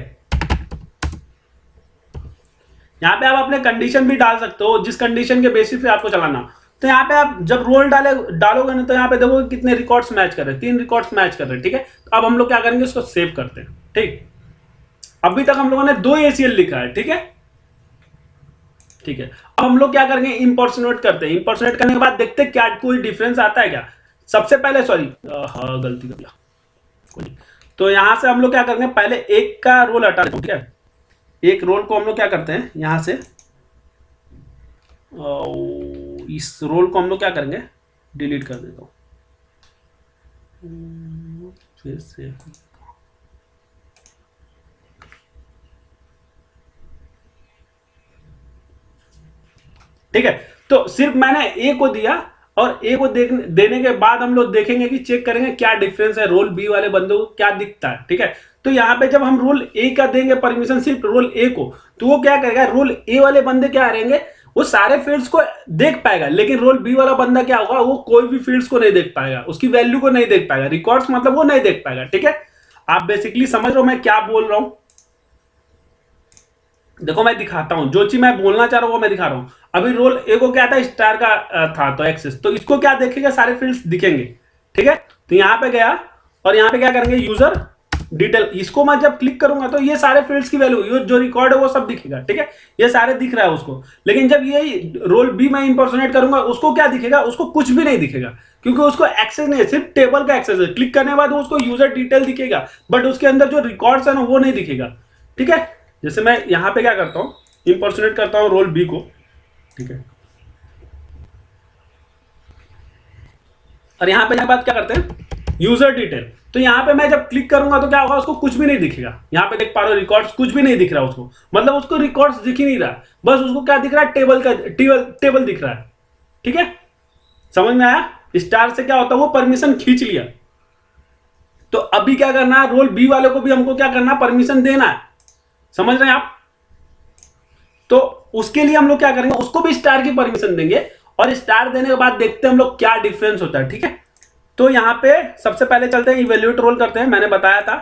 यहां पे आप अपने कंडीशन भी डाल सकते हो, जिस कंडीशन के बेसिस पे आपको चलाना। तो यहाँ पे आप जब रोल डालोगे ना, तो यहाँ पे देखोगे कितने रिकॉर्ड्स मैच कर रहे हैं, 3 रिकॉर्ड्स मैच कर रहे हैं। ठीक है, तो अब हम लोग क्या करेंगे, इसको सेव करते हैं। ठीक, अभी तक हम लोगों ने 2 एसीएल लिखा है। ठीक है, ठीक है, अब हम लोग क्या करेंगे, इंपर्सोनेट करते हैं। इंपर्सोनेट करने के बाद देखते हैं क्या कोई डिफरेंस आता है क्या। सबसे पहले सॉरी, हाँ गलती कर दिया, कोई, तो यहां से हम लोग क्या करेंगे, पहले एक का रोल हटा देते हैं। ठीक है, एक रोल को हम लोग क्या करते हैं, यहां से इस रोल को हम लोग क्या करेंगे, डिलीट कर देता हूं, फिर से ठीक है। तो सिर्फ मैंने ए को दिया और ए को देने के बाद हम लोग देखेंगे कि चेक करेंगे क्या डिफरेंस है, रोल बी वाले बंदों को क्या दिखता है। ठीक है, तो यहां पे जब हम रोल ए का देंगे परमिशन, सिर्फ रोल ए को, तो वो क्या करेगा, रोल ए वाले बंदे क्या रहेंगे, वो सारे फील्ड्स को देख पाएगा, लेकिन रोल बी वाला बंदा क्या होगा, वो कोई भी फील्ड्स को नहीं देख पाएगा, उसकी वैल्यू को नहीं देख पाएगा, रिकॉर्ड्स मतलब वो नहीं देख पाएगा। ठीक है, आप बेसिकली समझ रहे हो मैं क्या बोल रहा हूं? देखो मैं दिखाता हूं, जो चीज मैं बोलना चाह रहा हूं वो मैं दिखा रहा हूं। अभी रोल ए को क्या था, स्टार का था तो एक्सेस, तो इसको क्या देखेगा, सारे फील्ड्स दिखेंगे। ठीक है, तो यहां पे गया और यहां पे क्या करेंगे, यूजर डिटेल, इसको मैं जब क्लिक करूंगा तो ये सारे फील्ड्स की वैल्यू, जो रिकॉर्ड है वो सब दिखेगा। ठीक है, ये सारे दिख रहा है उसको, लेकिन जब ये रोल बी मैं इंपर्सोनेट करूंगा, उसको क्या दिखेगा, उसको कुछ भी नहीं दिखेगा, क्योंकि उसको एक्सेस नहीं है, सिर्फ टेबल का एक्सेस है। क्लिक करने के बाद उसको यूजर डिटेल दिखेगा, बट उसके अंदर जो रिकॉर्ड्स है ना वो नहीं दिखेगा। ठीक है, जैसे मैं यहां पे क्या करता हूं, इंपर्सोनेट करता हूं रोल बी को। ठीक है, और यहां पे बात क्या करते हैं, यूजर डिटेल, तो यहां पे मैं जब क्लिक करूंगा तो क्या होगा, उसको कुछ भी नहीं दिखेगा। यहां पे देख पा रहे हो रिकॉर्ड्स, कुछ भी नहीं दिख रहा उसको, मतलब उसको रिकॉर्ड्स दिख ही नहीं रहा, बस उसको क्या दिख रहा है, टेबल का टेबल दिख रहा है। ठीक है, समझ में आया? स्टार से क्या होता है, वो परमिशन खींच लिया। तो अभी क्या करना है, रोल बी वाले को भी हमको क्या करना है, परमिशन देना है। समझ रहे हैं आप? तो उसके लिए हम लोग क्या करेंगे, उसको भी स्टार की परमिशन देंगे, और स्टार देने के बाद देखते हैं हम लोग क्या डिफरेंस होता है। ठीक है, तो यहां पे सबसे पहले चलते हैं, इवेल्यूएट रोल करते हैं। मैंने बताया था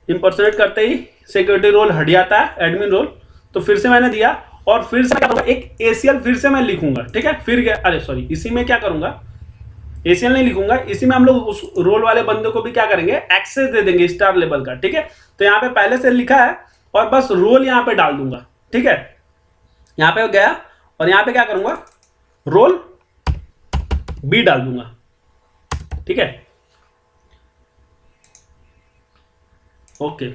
इंपर्सोनेट करते ही सिक्योरिटी रोल हट जाता है, एडमिन रोल, तो फिर से मैंने दिया और फिर से क्या करूंगा, एक एसीएल फिर से मैं लिखूंगा। ठीक है, फिर अरे सॉरी, इसी में क्या करूंगा, एसीएल नहीं लिखूंगा, इसी में हम लोग उस रोल वाले बंदे को भी क्या करेंगे, एक्सेस दे देंगे स्टार लेवल का। ठीक है, तो यहाँ पे पहले से लिखा है और बस रोल यहाँ पे डाल दूंगा। ठीक है, यहाँ पे गया और यहाँ पे क्या करूंगा, रोल बी डाल दूंगा। ठीक है, ओके,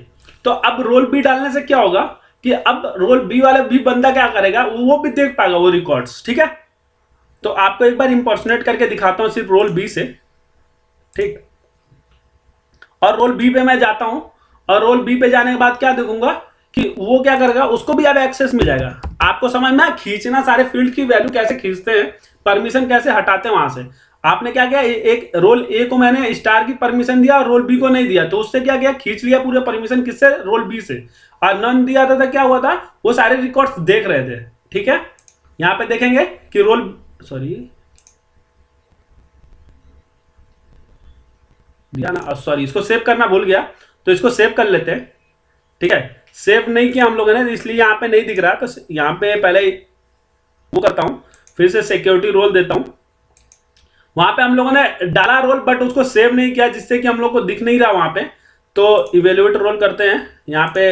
तो अब रोल बी डालने से क्या होगा कि अब रोल बी वाले भी बंदा क्या करेगा, वो भी देख पाएगा वो रिकॉर्ड्स। ठीक है, तो आपको एक बार इंपर्सनेट करके दिखाता हूं सिर्फ रोल बी से। ठीक, और रोल बी पे मैं जाता हूं, और रोल बी पे जाने के बाद क्या देखूंगा कि वो क्या करेगा, उसको भी अब एक्सेस मिल जाएगा। आपको समझ में खींचना, सारे फील्ड की वैल्यू कैसे खींचते हैं, परमिशन कैसे हटाते हैं वहां से। आपने क्या किया, एक रोल ए को मैंने स्टार की परमिशन दिया और रोल बी को नहीं दिया, तो उससे क्या किया, खींच लिया पूरे परमिशन, किससे, रोल बी से। और नन दिया था तो क्या हुआ था, वो सारे रिकॉर्ड्स देख रहे थे। ठीक है, यहां पे देखेंगे कि रोल, सॉरी दिया ना, सॉरी इसको सेव करना भूल गया, तो इसको सेव कर लेते हैं। ठीक है, सेव नहीं किया हम लोगों ने, इसलिए यहां पे नहीं दिख रहा, तो यहां पे पहले वो करता हूं, फिर से सिक्योरिटी रोल देता हूं। वहां पे हम लोगों ने डाला रोल, बट उसको सेव नहीं किया, जिससे कि हम लोग को दिख नहीं रहा वहां पे। तो इवेल्युएट रोल करते हैं, यहाँ पे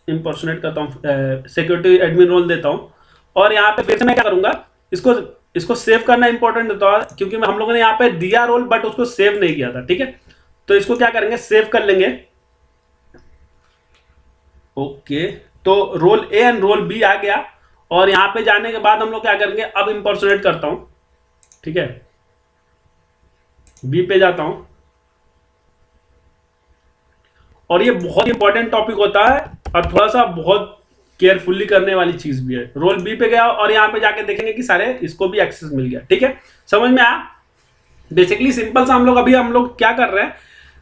इंपर्सनेट करता हूँ, सिक्योरिटी एडमिन रोल देता हूँ, और यहाँ पे फिर से मैं क्या करूंगा, इसको सेव करना इंपॉर्टेंट होता है, क्योंकि हम लोगों ने यहाँ पे दिया रोल बट उसको सेव नहीं किया था। ठीक है, तो इसको क्या करेंगे, सेव कर लेंगे। ओके, तो role A and role B आ गया, और यहां पे जाने के बाद हम लोग क्या करेंगे, अब इंपर्सनेट करता हूं। ठीक है, बी पे जाता हूं, और ये बहुत इंपॉर्टेंट टॉपिक होता है, और थोड़ा सा बहुत केयरफुली करने वाली चीज भी है। रोल बी पे गया और यहां पे जाके देखेंगे कि सारे इसको भी एक्सेस मिल गया। ठीक है, समझ में आया। बेसिकली सिंपल सा हम लोग क्या कर रहे हैं,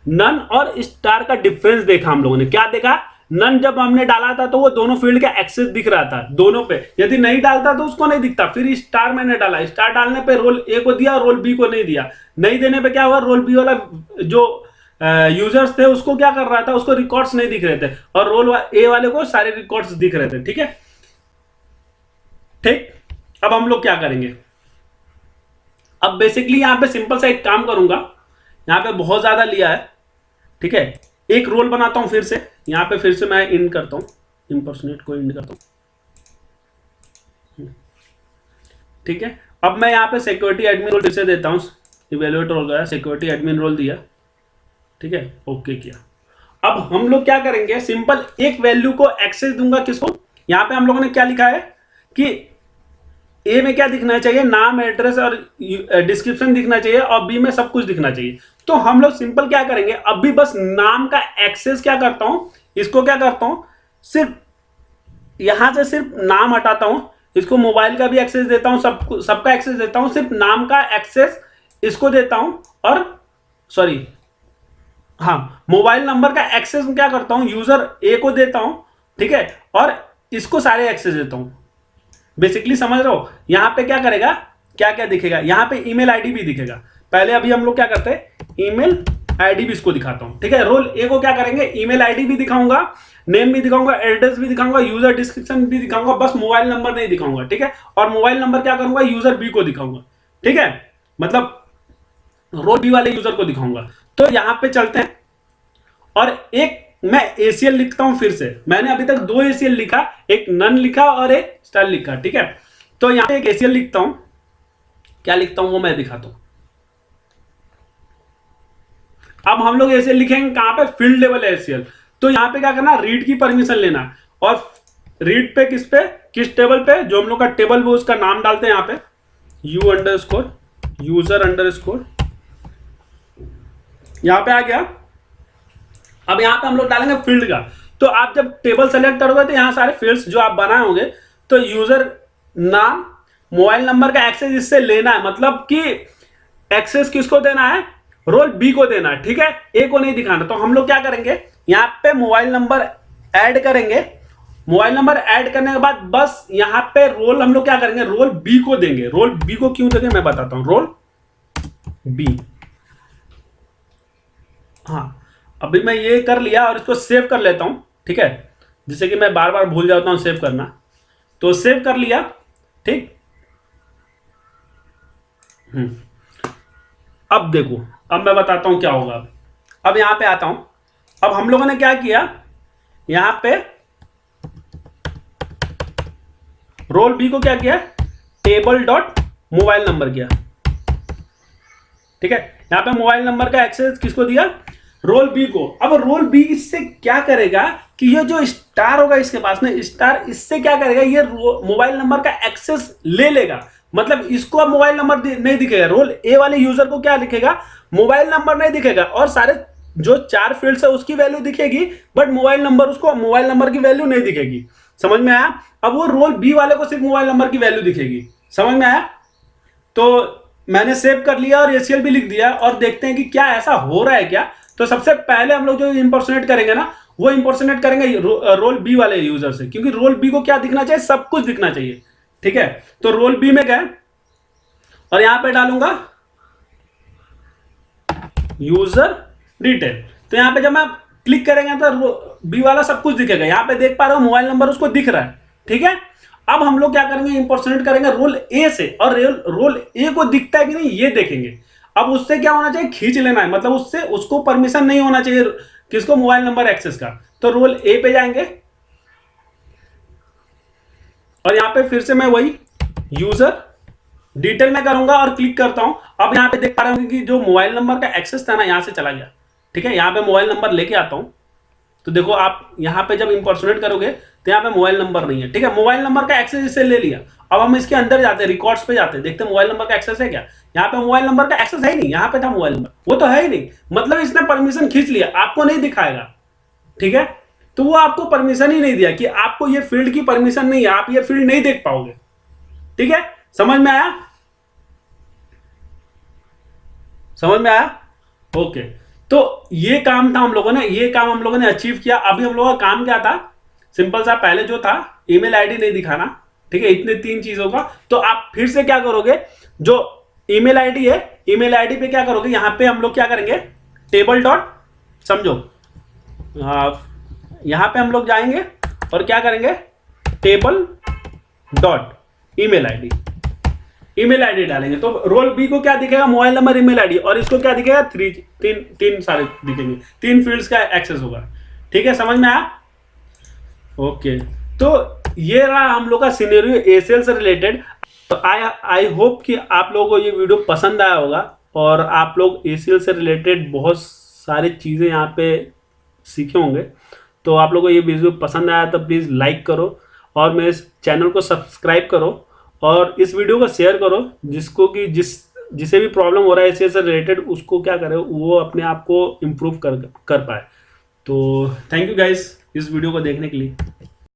नन और स्टार का डिफरेंस देखा हम लोगों ने। क्या देखा, नन जब हमने डाला था तो वो दोनों फील्ड का एक्सेस दिख रहा था दोनों पे, यदि नहीं डालता तो उसको नहीं दिखता। फिर स्टार मैंने डाला, स्टार डालने पे रोल ए को दिया, रोल बी को नहीं दिया। नहीं देने पे क्या हुआ, रोल बी वाला जो यूजर्स थे उसको क्या कर रहा था, उसको रिकॉर्ड्स नहीं दिख रहे थे, और रोल ए वाले को सारे रिकॉर्ड्स दिख रहे थे। ठीक है, ठीक, अब हम लोग क्या करेंगे, अब बेसिकली यहां पे सिंपल सा एक काम करूंगा, यहां पे बहुत ज्यादा लिया है। ठीक है, एक रोल बनाता हूं फिर से, यहां पे फिर से मैं इंड करता हूं, इंपर्सनेट को इंड करता हूं। ठीक है, अब मैं यहां पे सिक्योरिटी एडमिन रोल फिर से देता हूं, इवेल्युएट रोल गया, सिक्योरिटी एडमिन रोल दिया। ठीक है, ओके किया। अब हम लोग क्या करेंगे, सिंपल एक वैल्यू को एक्सेस दूंगा, किसको, यहां पे हम लोगों ने क्या लिखा है कि ए में क्या दिखना चाहिए, नाम, एड्रेस और डिस्क्रिप्शन दिखना चाहिए, और बी में सब कुछ दिखना चाहिए। तो हम लोग सिंपल क्या करेंगे, अभी बस नाम का एक्सेस क्या करता हूं, इसको क्या करता हूं, सिर्फ यहां से सिर्फ नाम हटाता हूं, इसको मोबाइल का भी एक्सेस देता हूं, सबका एक्सेस देता हूं, सिर्फ नाम का एक्सेस इसको देता हूं, और सॉरी हाँ, मोबाइल नंबर का एक्सेस क्या करता हूं, यूजर ए को देता हूं। ठीक है, और इसको सारे एक्सेस देता हूं। बेसिकली समझ रहे हो, यहां पे क्या करेगा, क्या क्या दिखेगा, यहां पे ईमेल आईडी भी दिखेगा। पहले अभी हम लोग क्या करते हैं, ईमेल आईडी भी इसको दिखाता हूं। ठीक है, रोल ए को क्या करेंगे, ईमेल आईडी भी दिखाऊंगा, नेम भी दिखाऊंगा, एड्रेस भी दिखाऊंगा, यूजर डिस्क्रिप्शन भी दिखाऊंगा, बस मोबाइल नंबर नहीं दिखाऊंगा। ठीक है, और मोबाइल नंबर क्या करूंगा, यूजर बी को दिखाऊंगा। ठीक है, मतलब रोल बी वाले यूजर को दिखाऊंगा। तो यहां पे चलते हैं, और एक मैं एसीएल लिखता हूं फिर से, मैंने अभी तक 2 एसीएल लिखा, एक नन लिखा और एक स्टार लिखा। ठीक है, तो यहां पे एक एसीएल लिखता हूं, क्या लिखता हूं वो मैं दिखाता हूं। अब हम लोग एसीएल लिखेंगे कहां पे, फील्ड लेवल एसीएल। तो यहां पे क्या करना, रीड की परमिशन लेना, और रीड पे किस टेबल पे, जो हम लोग का टेबल वो उसका नाम डालते हैं, यहां पे u_, user_, यहां पे आ गया। अब यहां पे हम लोग डालेंगे फील्ड का। तो आप जब टेबल सेलेक्ट करोगे तो यहां सारे फील्ड्स जो आप बनाए होंगे, तो यूजर नाम, मोबाइल नंबर का एक्सेस इससे लेना है, मतलब कि एक्सेस किसको देना है, रोल बी को देना है। ठीक है, ए को नहीं दिखाना। तो हम लोग क्या करेंगे, यहां पे मोबाइल नंबर ऐड करेंगे, मोबाइल नंबर ऐड करने के बाद बस यहां पे रोल हम लोग क्या करेंगे, रोल बी को देंगे। रोल बी को क्यों देंगे मैं बताता हूं, रोल बी। हाँ, अभी मैं ये कर लिया और इसको सेव कर लेता हूं। ठीक है, जिससे कि मैं बार बार भूल जाता हूं सेव करना, तो सेव कर लिया। ठीक, अब देखो, अब मैं बताता हूं क्या होगा। अब यहां पे आता हूं, अब हम लोगों ने क्या किया, यहां पे रोल बी को क्या किया, टेबल डॉट मोबाइल नंबर किया। ठीक है, यहां पे मोबाइल नंबर का एक्सेस किसको दिया, रोल बी को। अब रोल बी इससे क्या करेगा कि ये जो स्टार होगा इसके पास में, स्टार इससे क्या करेगा, ये मोबाइल नंबर का एक्सेस ले लेगा। मतलब इसको अब मोबाइल नंबर नहीं दिखेगा, रोल ए वाले यूजर को क्या दिखेगा, मोबाइल नंबर नहीं दिखेगा, और सारे जो 4 फील्ड्स है उसकी वैल्यू दिखेगी, बट मोबाइल नंबर, उसको मोबाइल नंबर की वैल्यू नहीं दिखेगी। समझ में आया? अब वो रोल बी वाले को सिर्फ मोबाइल नंबर की वैल्यू दिखेगी। समझ में आया? तो मैंने सेव कर लिया और एसीएल भी लिख दिया, और देखते हैं कि क्या ऐसा हो रहा है क्या। तो सबसे पहले हम लोग जो इंपोर्सनेट करेंगे ना, वो इंपोर्सनेट करेंगे रोल बी वाले यूजर से, क्योंकि रोल बी को क्या दिखना चाहिए, सब कुछ दिखना चाहिए। ठीक है, तो रोल बी में गए और यहां पे डालूंगा यूजर डिटेल। तो यहां पे जब मैं क्लिक करेंगे तो बी वाला सब कुछ दिखेगा। यहां पे देख पा रहे हो मोबाइल नंबर उसको दिख रहा है। ठीक है, अब हम लोग क्या करेंगे, इंपोर्सनेट करेंगे रोल ए से, और रोल ए को दिखता है कि नहीं ये देखेंगे। अब उससे क्या होना चाहिए, खींच लेना है, मतलब उससे उसको परमिशन नहीं होना चाहिए किसको, मोबाइल नंबर एक्सेस का। तो रोल ए पे जाएंगे और यहां पे फिर से मैं वही यूजर डिटेल में करूंगा और क्लिक करता हूं। अब यहां पे देख पा रहे होंगे कि जो मोबाइल नंबर का एक्सेस था ना, यहां से चला गया। ठीक है, यहां पे मोबाइल नंबर लेके आता हूं, तो देखो आप यहां पे जब इंपोर्सनेट करोगे तो यहां पे मोबाइल नंबर नहीं है। ठीक है, मोबाइल नंबर का एक्सेस इससे ले लिया। अब हम इसके अंदर जाते हैं, रिकॉर्ड्स पे जाते हैं, देखते हैं मोबाइल नंबर का एक्सेस है क्या। यहाँ पे मोबाइल नंबर का एक्सेस है ही नहीं, यहाँ पे था मोबाइल नंबर, वो तो है ही नहीं, मतलब इसने परमिशन खींच लिया, आपको नहीं दिखाएगा। ठीक है, तो वो आपको परमिशन ही नहीं दिया कि आपको ये फील्ड की परमिशन नहीं है, आप ये फील्ड नहीं देख पाओगे। ठीक है, समझ में आया? समझ में आया? ओके, तो ये काम था हम लोगों ने, ये काम हम लोगों ने अचीव किया। अभी हम लोगों का काम क्या था, सिंपल सा, पहले जो था ईमेल आईडी नहीं दिखाना। ठीक है, इतने 3 चीजों का। तो आप फिर से क्या करोगे, जो ईमेल आईडी है, ईमेल आईडी पे क्या करोगे, यहां पे हम लोग क्या करेंगे, टेबल डॉट, समझो, यहां पे हम लोग जाएंगे और क्या करेंगे, table dot email ID, email ID डालेंगे। तो रोल बी को क्या दिखेगा, मोबाइल नंबर, ईमेल आईडी, और इसको क्या दिखेगा, तीन सारे दिखेंगे, 3 फील्ड्स का एक्सेस होगा। ठीक है, समझ में आया? ओके, तो ये रहा हम लोग का सिनेरियो एसीएल से रिलेटेड। तो आई होप कि आप लोगों को ये वीडियो पसंद आया होगा, और आप लोग एसीएल से रिलेटेड बहुत सारी चीज़ें यहाँ पे सीखे होंगे। तो आप लोगों को ये वीडियो पसंद आया तो प्लीज़ लाइक करो, और मेरे चैनल को सब्सक्राइब करो, और इस वीडियो को शेयर करो, जिसको कि जिसे भी प्रॉब्लम हो रहा है एसीएल से रिलेटेड, उसको क्या करे, वो अपने आप को इम्प्रूव कर पाए। तो थैंक यू गाइस इस वीडियो को देखने के लिए।